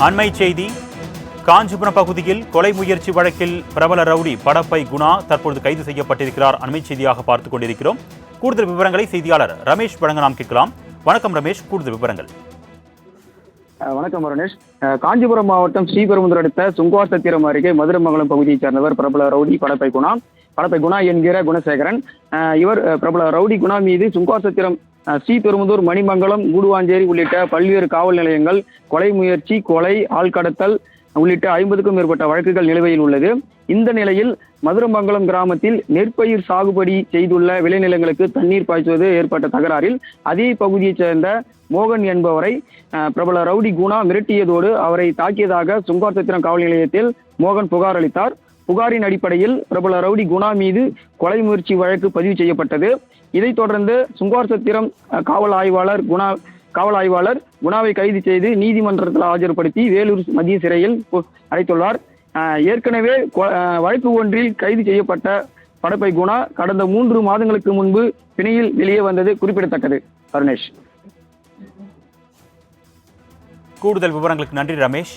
அண்மை செய்தி. காஞ்சிபுரம் பகுதியில் கொலை முயற்சி வழக்கில் பிரபல ரவுடி படப்பை குணா தற்பொழுது கைது செய்யப்பட்டிருக்கிறார். அண்மை செய்தியாக பார்த்துக் கொண்டிருக்கிறோம். கூடுதல் விவரங்களை செய்தியாளர் ரமேஷ் வழங்க நாம் கேட்கலாம். வணக்கம் ரமேஷ், கூடுதல் விவரங்கள். வணக்கம் அருணேஷ். காஞ்சிபுரம் மாவட்டம் ஸ்ரீபெரும்புதூர் அடுத்த சுங்குவார்சத்திரம் அருகே மதுரமங்கலம் பகுதியைச் சேர்ந்தவர் பிரபல ரவுடி படப்பை குணா என்கிற குணசேகரன். இவர் பிரபல ரவுடி குணா மீது சுங்குவார்சத்திரம், ஸ்ரீபெரும்புதூர், மணிமங்கலம், கூடுவாஞ்சேரி உள்ளிட்ட பல்வேறு காவல் நிலையங்கள் கொலை முயற்சி, கொலை, ஆள்கடத்தல் உள்ளிட்ட 50க்கும் மேற்பட்ட வழக்குகள் நிலுவையில் உள்ளது. இந்த நிலையில் மதுரமங்கலம் கிராமத்தில் நெற்பயிர் சாகுபடி செய்துள்ள விளைநிலங்களுக்கு தண்ணீர் பாய்ச்சுவது ஏற்பட்ட தகராறில் அதே பகுதியைச் சேர்ந்த மோகன் என்பவரை பிரபல ரவுடி குணா மிரட்டியதோடு அவரை தாக்கியதாக சுங்குவார்சத்திரம் காவல் நிலையத்தில் மோகன் புகார் அளித்தார். புகாரின் அடிப்படையில் பிரபல ரவுடி குணா மீது கொலை முயற்சி வழக்கு பதிவு செய்யப்பட்டது. இதைத் தொடர்ந்து சுங்குவார்சத்திரம் காவல் ஆய்வாளர் குணாவை கைது செய்து நீதிமன்றத்தில் ஆஜர்படுத்தி வேலூர் மத்திய சிறையில் அடைத்துள்ளார். ஏற்கனவே வழக்கு ஒன்றில் கைது செய்யப்பட்ட படப்பை குணா கடந்த 3 மாதங்களுக்கு முன்பு பிணையில் வெளியே வந்தது குறிப்பிடத்தக்கது. அருணேஷ், கூடுதல் விவரங்களுக்கு நன்றி ரமேஷ்.